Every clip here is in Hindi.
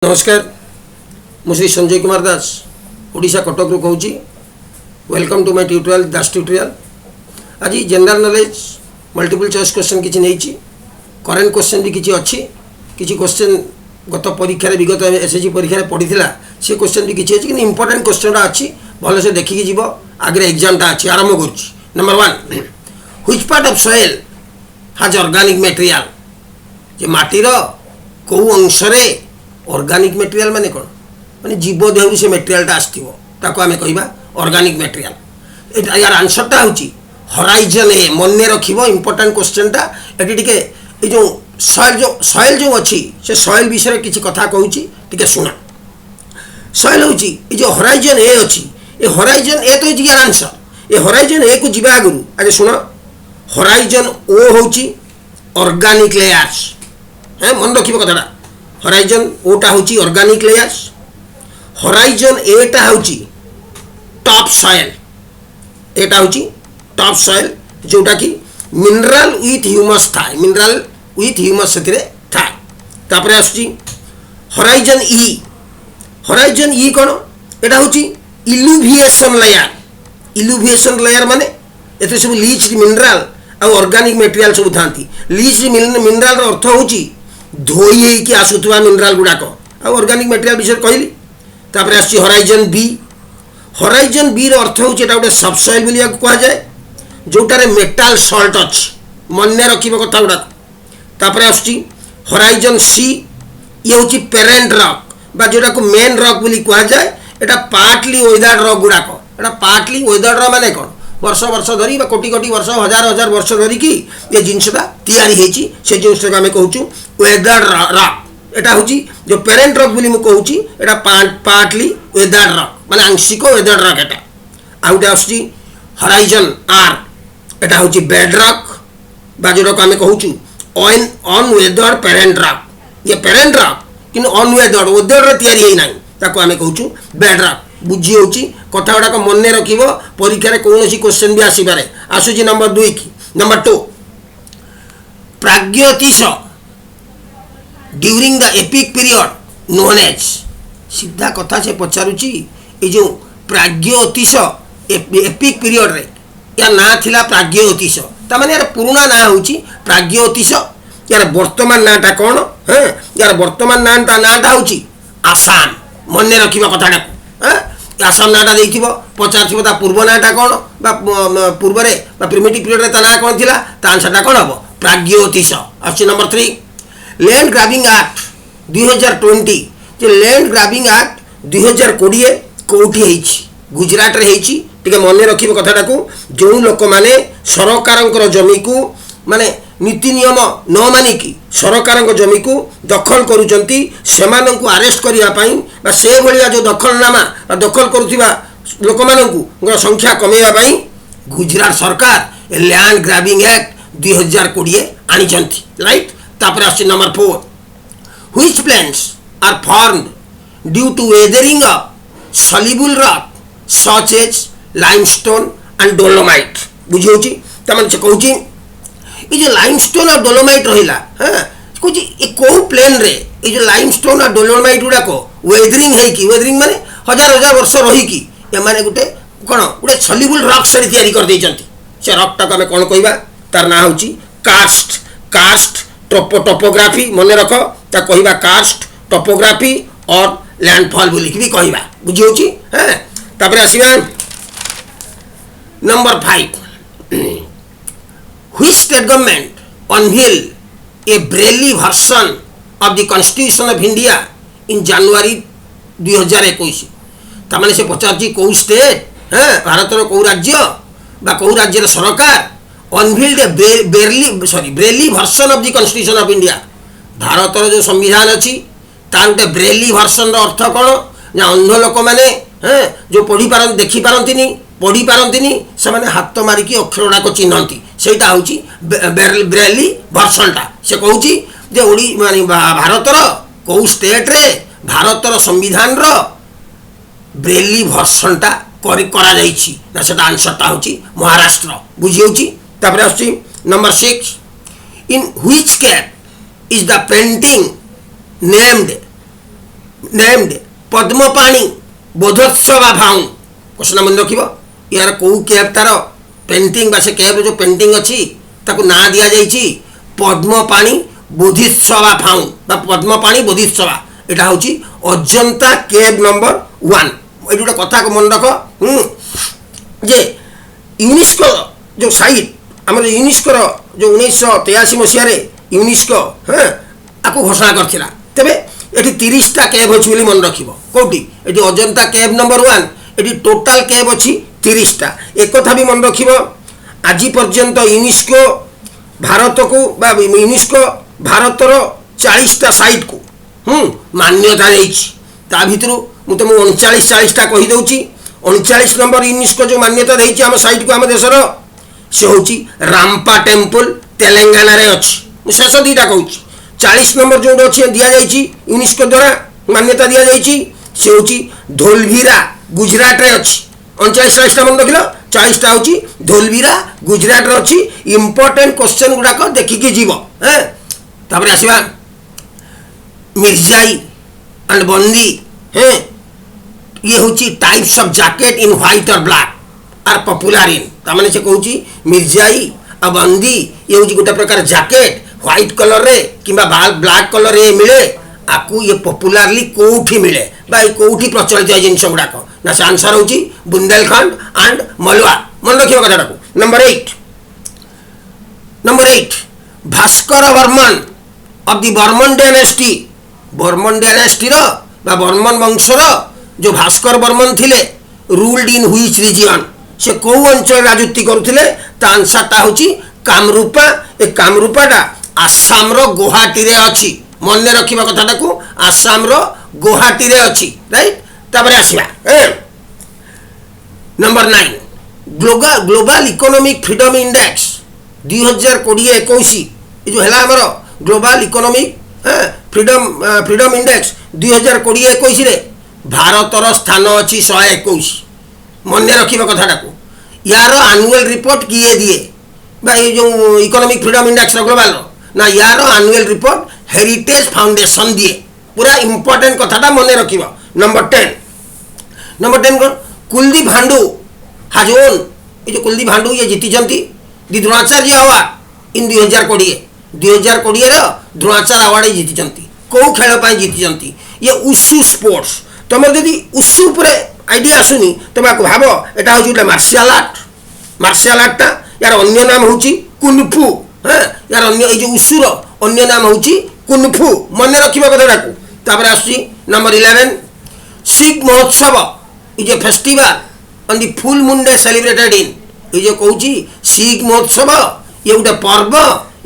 नमस्कार मु श्री संजय कुमार दास ओडिशा कटक रू कहूँ। Welcome to my tutorial Das tutorial. आज general knowledge multiple choice question किसी नहीं, करेन्ट क्वेश्चन भी किसी अच्छी किसी क्वेश्चन गत परीक्षा विगत एसएससी परीक्षा पड़ी से क्वेश्चन भी किसी अच्छी कि इंपोर्टेंट क्वेश्चन अच्छी भल से देखिकी जीव आगे एग्जामटा अच्छी आरंभ कर। Number 1, which part of soil has organic material. जे माटीर कौ अंश ऑर्गेनिक मटेरियल माने कौन माने जीव देहरु से मटेरियलटा आसथिबो ताको आमे कहबा ऑर्गेनिक मटेरियल। यार आंसरटा होची होराइजन ए। मन रखिबो इंपोर्टेंट क्वेश्चनटा एटी टिके ए जो सॉइल जो अच्छी से सॉइल विषय किसी कथा कहूची टिके सुना। सॉइल होची ए जो होराइजन ए अच्छी ए होराइजन ए तो होची यार आंसर। ए होराइजन ए को जिबा आगु आगे सुनो। होराइजन ओ होची ऑर्गेनिक लेयर्स। मन रखिबो कथाटा। होराइजन ओटा होची ऑर्गेनिक लेयर्स, होराइजन एटा होची टॉप सॉइल। एटा होची टॉप सॉइल जोटा कि मिनरल विथ ह्यूमस थाए। मिनरल विथ ह्यूमस से थाए। तापर आसुची होराइजन ई। होराइजन ई कौन एटा होची इल्यूविएशन लेयर। इल्यूविएशन लेयर माने एते सब लीच्ड मिनरल और ऑर्गेनिक मटेरियल सब थांती। लीच्ड मिनरल अर्थ होची धोई कि आसुवा मिनरल गुड़ाक आ ऑर्गेनिक मटेरियल विषय कहली। तापर आसछि होराइजन बी। होराइजन बी अर्थ होछि एटा गोटे सबसॉइल बोलिया कहा जाए जोटारे मेटाल सॉल्ट अछि। मन रखिबो कथा गुडा। तापर आसछि होराइजन सी। ये होछि पेरेंट रॉक बा जोटा को मेन रॉक बोली कहा जाए। एटा पार्टली वेदर्ड रॉक गुड़ाक। एटा पार्टली वेदर्ड रॉक माने कोन वर्ष वर्ष धरी बा कोटी कोटी वर्ष हजार हजार वर्ष धरी कि ये जिनसटा तैयारी हेची से जिनस को आमे कहूछु वेदर्ड रॉक। एटा होची जो पेरेंट रॉक बोली मु कहूची एटा पार्टली वेदर्ड रॉक माने आंशिक वेदर्ड रॉक। एटा आउटे आसची होराइजन आर। एटा होची बेड रॉक बा जोटा को आमे कहूछु ऑन वेदर्ड पेरेंट रॉक। ये पेरेंट रॉक किन ऑन वेदर्ड वेदर्ड तैयारी हेई नाही ताको आमे कहूछु बेड रॉक। बुझी होची कथा गुड़ाक मन रखिबो परीक्षा कौन क्वेश्चन भी आसीपारे। आसुची नंबर 2 की number 2, Pragjyotish during the epic period known as. सीधा कथा से पचारुची ए जो प्राग्योतिश एपिक पीरियड रे या ना थिला प्राग्योतिश ता माने यार पुराना ना होची प्राग्योतिश। यार वर्तमान नाटा कौन है? यार वर्तमान नाटा होची आसाम। मन रखिबा कथाटा। आसाम नाटा देखिबो पचार ता पूर्व नाटा कौन बा पूर्व रे बा प्रिमिटिव पीरियड रे ता ना कौन थिला ता आंसरटा कौन हबो प्राग्योतिश। आछि नंबर 3, लैंड ग्राबिंग एक्ट 2020। जे लैंड ग्राबिंग एक्ट 2020 कोठी हेछि गुजरात रे हेछि। टिके मन रखिबो कथाटा को। जो लोक माने सरकारंकर जमी को माने नीति नियम न मानिकी सरकार जमी को दखल करुचंती सेमानंकु अरेस्ट करिया पई बा से भलिया जो दखलनामा बा दखल करुथिबा लोक मानंकु संख्या कमेवा पई गुजरात सरकार लैंड ग्राबिंग एक्ट 2020 आनी चंती। राइट। तापर आछि number 4, which plants are formed due to weathering of soluble rock such as limestone and dolomite. बुझियोची तमन से कहूची ये जो लाइमस्टोन और डोलोमाइट रहिला हां कुछ ए को प्लेन रे ये जो लाइमस्टोन और डोलोमाइट गुडा को वेदरिंग है कि वेदरिंग माने हजार हजार वर्ष रही कि ए माने गुटे कोन गुटे सॉल्युबल रॉक से तैयारी कर देचंती। से रॉक टा को हमें कोन कहबा तार ना होची कार्स्ट। कार्स्ट टोपोग्राफी मन रखो ता कहबा कार्स्ट टोपोग्राफी और लैंडफॉल बोली भी कहबा। बुझी होची हां। तापर आसीबा number 5, which state government unveiled a Braille version of the Constitution of India in January 2021। तामाने से पचारची कौ स्टेट हाँ भारत कौ राज्य बा कौ राज्य सरकार unveiled Braille version of the constitution of India. Bharat जो संविधान अच्छी तार गोटे ब्रेली वर्सन अर्थ कौन ना अंध लोक मैंने हाँ जो पढ़ी पार देखी पारती पढ़ी पारती से हाथ मारिकी अक्षर गुड़ाक चिन्हती सेटा होची ब्रेली वर्सनटा। से कहूँ जे ओडी माने भारतर कौ स्टेट रे भारतर संविधान रो ब्रेली वर्सनटा करा जाइछि ना सेटा आंसरटा होची महाराष्ट्र। बुझी होची। तापर आछि number 6, in which cave is the painting named named Padmapani Bodhisattva found question मन रखिबो यार को कैब तार पेंटिंग बा से कैब जो पेंटिंग अच्छी ताको ना दिया जाइछि पद्मपाणी बोधिसभा फाउंड बा पद्मपाणी बोधिसभा एटा होची अजंता केव नंबर 1 ए दुटा कथा को मन रख जे यूनेस्को जो साइट हमर यूनेस्को जो 1983 मसिया रे यूनेस्को हां आको घोषणा करथिला तबे एटी 30 टा केव अछि बोली मन रखिबो कोठी एटी अजंता केव नंबर 1 एटी टोटल केव अछि 30 टा एक कथा भी मन रखिबो आज पर्यंत यूनेस्को भारत को बा यूनेस्को भारतर 40 टा साइट को मान्यता देछि ता भितरु मु तुम 39 टा कहि दउछि 39 नंबर यूनेस्को जो मान्यता देछि हम साइट को हम देशर से होछि रामपा टेम्पल तेलंगाना रे अछि मु शेष दुईटा कहूछि 40 नंबर जो अछि दिया जाइछि यूनेस्को द्वारा मान्यता दिया जाइछि से होछि धोलवीरा गुजरात रे अछि 39 टा मन रखिलो 40 टा होछि धोलवीरा गुजरात रे अछि इंपोर्टेंट क्वेश्चन गुडा को देखि के जीवो हैं तापर आसीबा मिर्जाई एंड बंदी हैं ये होची types of jacket in white और ब्लैक आर पॉपुलर इन तामाने से कहूची मिर्जाई आ बंदी ये होची गोटा प्रकार जैकेट व्हाइट कलर रे किबा ब्लैक कलर रे मिले आकू ये पॉपुलरली कोठी मिले बा कोठी प्रचलित है जिनस गुडा को ना से आंसर होची बुंदेलखंड एंड मलवा मन रखियो कथाटा को number 8 Bhaskar Varman of the Barman dynasty रो बा बर्मन वंशर जो भास्कर बर्मन थिले रूल्ड इन व्हिच रीजन से को अंचल राजनीति करुथिले ता आंसरटा होची कामरूपा ए कामरूपाटा आसाम रो गुवाहाटी रे अछि मन रखिबा कथाटा को आसाम रो गुवाहाटी रे अछि राइट तापर आसीबा number 9 global economic freedom index 2020-21 ये जो हला हमरो ग्लोबल इकोनॉमिक फ्रीडम इंडेक्स 2020-21 रे भारतर स्थान अच्छी 121 मन रखिबा कथाटा को यार एनुअल रिपोर्ट किए दिए भाई जो इकोनॉमिक फ्रीडम इंडेक्स ग्लोबल ना यार एनुअल रिपोर्ट हेरिटेज फाउंडेशन दिए पूरा इंपोर्टेंट कथाटा मन रखिबा नंबर 10 को कुलदीप भांडू हाजोन ये जो कुलदीप भांडू ये जीति जंती दि द्रोणाचार्य अवार्ड इन 2020 रो द्रोणाचार्य अवार्ड जीति जंती को खेल पाई जीति जंती ये उशु स्पोर्ट्स तुम जदि उशु उपरे आइडिया आसुनी तुम आपको भाव एटा हो जोटा मार्शल आर्ट यार अन्य नाम होची कुनफु हां यार अन्य जो उशुर अन्य नाम होची कुनफु मन रखिबा कथाटा को तापर आसी नंबर 11 सिख महोत्सव ये जो festival on the full moon day celebrated in ये जो कहूची सिख महोत्सव ये गोटे पर्व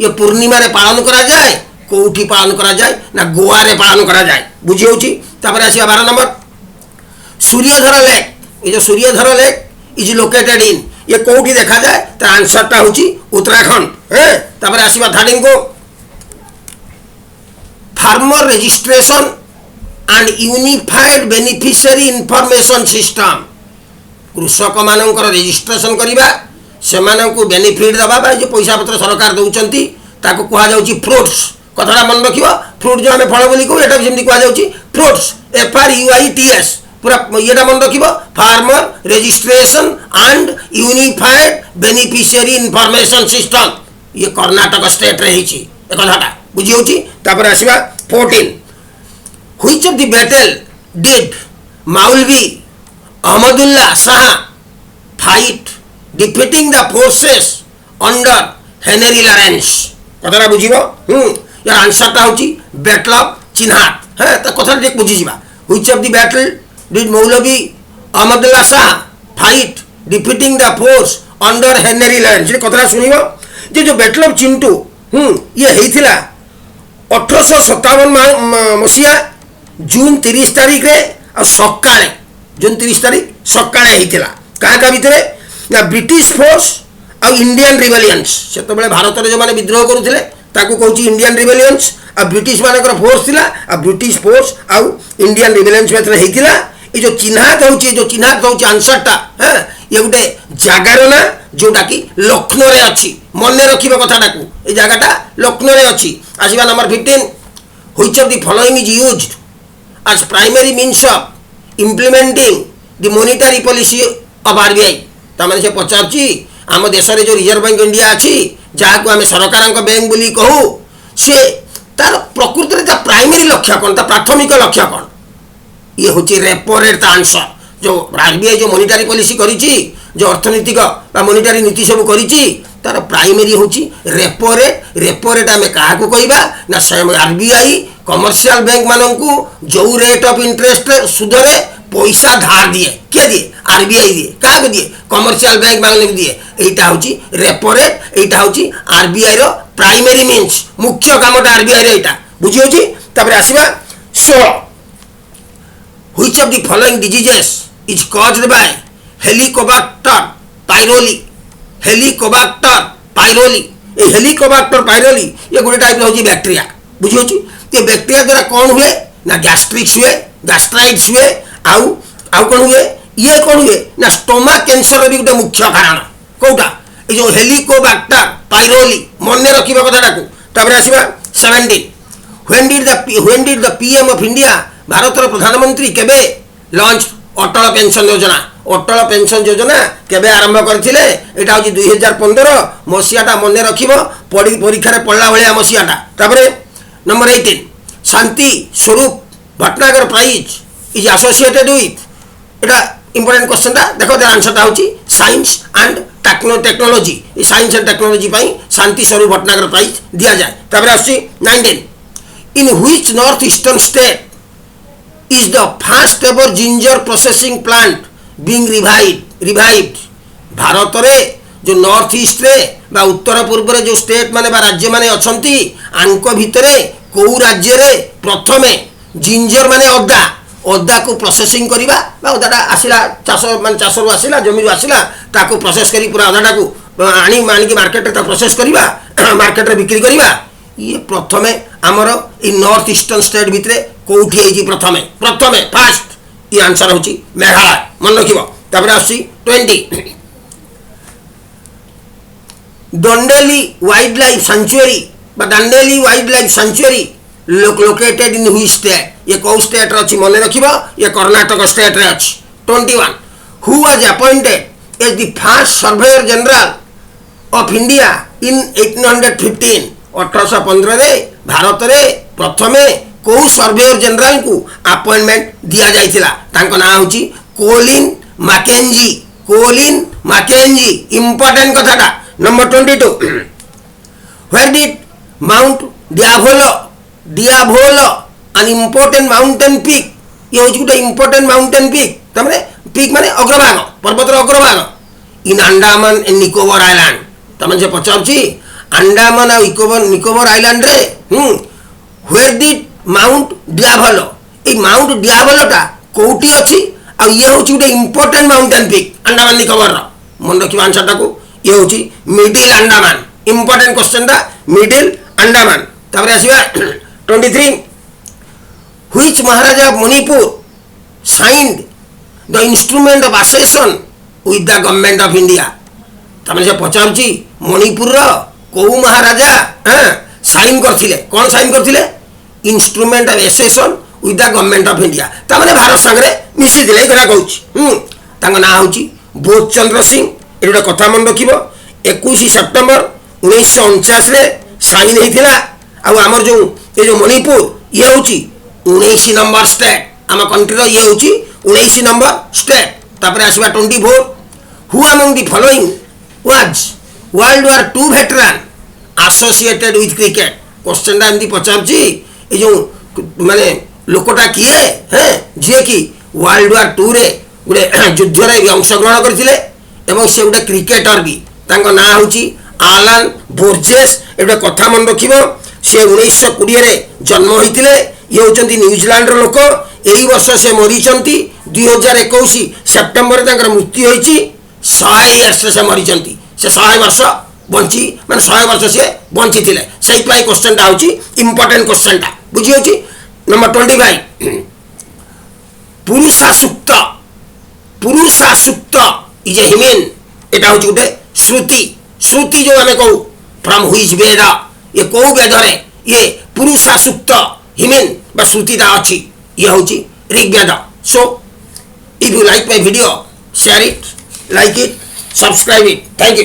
ये पूर्णिमा रे पालन करा जाए कोठी पालन करा जाए ना गोवा रे पालन करा जाए बुझी होची तापर आसीबा 12 नंबर सूर्यधर लेक ये जो सूर्यधर लेक इज लोकेटेड इन ये कोठी देखा जाए ता आंसरटा होची उत्तराखंड है तापर आसीबा 13 को farmer registration and unified beneficiary information system कृषक मानकर रजिस्ट्रेशन करिबा सेमानंकु बेनिफिट दबा बा जो पैसा पत्र सरकार दउचंती ताको कुहा जाउची फ्रूट्स कथाटा मन रखिबा फ्रूट जो हमें फल बोली को एटा जेमति कुहा जाउची फ्रूट्स FRUITS पूरा येटा मन रखिबा farmer registration and unified beneficiary information system ये कर्नाटक स्टेट रे हिची ए कथाटा बुझी होची तापर आसीबा 14 which of the battle did Maulvi Ahmadullah Shah fight defeating the forces under Henry Lawrence कथाटा बुझिबो यार आंसरटा होची बैटल ऑफ चिन्हाट है त कथा देख बुझी जिबा which of the battle did Maulvi Ahmadullah Shah fight defeating the force under Henry Lawrence ये कथाटा सुनिबो जे जो बैटल ऑफ चिंटू ये हेइथिला 1857 मसिया जून 30 तारीख रे आ सकाळे जून 30 तारीख सकाळे हेइथिला का भितरे ना ब्रिटिश फोर्स आ इंडियन रिबेलियंस सेतो बेले भारत रे जो माने विद्रोह करूथिले ताको कहूची इंडियन रिबेलियंस आ ब्रिटिश मानकर फोर्स थिला आ ब्रिटिश फोर्स आ इंडियन रिबेलियंस भितर हेइथिला ए जो चिन्हात होची आंसरटा हैं ये गोटे जगार ना जोटा कि लखनऊ रे अछि मन रखिबा कथाटा को ए जगाटा लखनऊ रे अछि आसीबा number 15 which of the following is used as primary means of implementing the monetary policy of RBI. ताମାନେ से पचारची आम देश रे जो रिजर्व बैंक इंडिया अच्छी जहाँ को आम सरकार बैंक बोली कहू से तार प्रकृति में प्राइमरी लक्ष्य कौन प्राथमिक लक्ष्य कौन ये हूँ रेपो रेट आंसर जो आरबीआई जो मॉनिटरी पॉलिसी करी जो अर्थनैतिक मॉनिटरी नीति सब करी तार प्राइमरी हूँ रेपो रेट आम क्या कहवा ना स्वयं आरबीआई कमर्शियल बैंक मानू जो रेट ऑफ इंटरेस्ट सुध रे पैसा धार दिए किए दिए आरबीआई दिए क्या दिए कमर्शियल बैंक मान दिए यहाँ हूँ रेपो रेट यहाँ हूँ आरबीआई रो प्राइमरी मीन्स मुख्य कामटा आरबीआई यहाँ बुझी आसवा 16 Which of the following diseases is caused by Helicobacter pylori? Helicobacter pylori. ये Helicobacter pylori ये गोटे टाइप होची बैक्टीरिया बुझी होची ये बैक्टीरिया द्वारा कौन हुए ना गैस्ट्रिक्स हुए गैस्ट्राइटिस हुए आउ कौन हुए ये कौन हुए ना स्टोमक कैंसर भी गोटे मुख्य कारण कोटा ये जो Helicobacter pylori मन रखिबा कथाटा को तापर आसीबा 17 When did the PM of India भारतर प्रधानमंत्री केबे लॉन्च अटल पेंशन योजना अटल पेंशन योजना केबे आरंभ करथिले एटा होची 2015 मसियाटा मन रखिबो परीक्षा रे पढला भलिया मसियाटा तापरे number 18 Shanti Swarup Bhatnagar prize is associated with एटा इंपोर्टेंट क्वेश्चन ता देखो देर आंसर ता होची साइंस एंड टेक्नोलॉजी ई साइंस एंड टेक्नोलॉजी पई शांति स्वरूप भटनागर प्राइज दिया जाए तापरे आसी 19 in which north eastern state is the first ever ginger processing plant being revived Bharat रे जो नॉर्थ ईस्ट रे बा उत्तर पूर्व रे जो स्टेट माने बा राज्य माने अछंती आंको भितरे को राज्य रे प्रथमे जिंजर माने अदा को प्रोसेसिंग करिबा बा अदाटा आसिला चाष माने चाष रो आसिला जमी रो आसिला ताको प्रोसेस करी पूरा अदाटा को आनी मानी के मार्केट रे ता प्रोसेस करिबा मार्केट रे बिक्री करिबा ये प्रथमे आमर इ नॉर्थ ईस्टर्न स्टेट भितरे कोठी है जी प्रथमे फास्ट ये आंसर होची मेघालय मन रखिबो तापर आसी 20 डंडेली वाइल्ड लाइफ सेंचुरी बा Dandeli wild life sanctuary located in which state ये को स्टेट रे अछि मन रखिबो ये कर्नाटक स्टेट रे अछि 21 who was appointed as the first surveyor general of India in 1815 1815 रे भारत रे प्रथमे को सर्वेयर जनरल को अपॉइंटमेंट दिया जाइथिला तांको नाम होची कोलिन मैकेंजी इंपोर्टेंट कथाटा number 22 where did Mount Diavolo an important mountain peak ये होची गोटे इंपोर्टेंट माउंटेन पीक तमरे पीक माने अग्रभाग पर्वत रो अग्रभाग in Andaman and Nicobar island तमन जे पचाउची अंडमान और निकोबार आइलैंड रे वेयर डिड माउंट डियाभलो ये माउंट डियाभलोटा कोटी अच्छी आ ये हूँ गोटे important mountain peak Andaman Nicobar मन रखा आंसर टाक ये हूँ मिडिल अंडमान इंपोर्टेंट क्वेश्चन टा मिडिल अंडमान तापर आसवा 23 which Maharaja of Manipur signed the instrument of assassin with the government of India तमें से पचारुची मणिपुर को महाराजा साइन करथिले कौन साइन करथिले instrument of accession with the government of India तामाने भारत संगे मिसी दिले करा कहूची तांको ना होची बोध चंद्र सिंह ए गोटे कथा मन रखिबो 21 सेप्टेम्बर 1949 रे साइन हेतिला आ हमर जो ए जो मणिपुर ये होची 19 नंबर स्टेट आम कंट्री रो ये होची 19 नंबर स्टेट तापर आसबा 24 who among the following was world war 2 veteran associated with cricket question टा एमती पचारची ये जो माने लोकटा किए हैं जे कि वर्ल्ड वार 2 रे गोटे युद्ध रे अंशग्रहण करथिले एवं से गोटे क्रिकेटर भी तांको ना होची आलन बोर्जेस एटा कथा मन रखिबो से 1920 रे जन्म होइतिले ये होचंती न्यूजीलैंड रो लोक एई वर्ष से मरिचंती 2021 सेप्टेम्बर तांकर मृत्यु होईची 100 इयर्स से मरिचंती से 100 वर्ष बंची माने 100 वर्ष से बंची थिले सही पाई क्वेश्चन टा होची इंपोर्टेंट क्वेश्चन टा बुझी होची नंबर 25 पुरुषा सुक्त इज ए हिमेन एटा होची गुटे श्रुति जो हमें कहू फ्रॉम व्हिच वेद ये को वेद रे ये पुरुषा सुक्त हिमेन बा श्रुति ता अछि ये हूँ Rigveda. So if you like my video share it, like it, subscribe it. Thank you.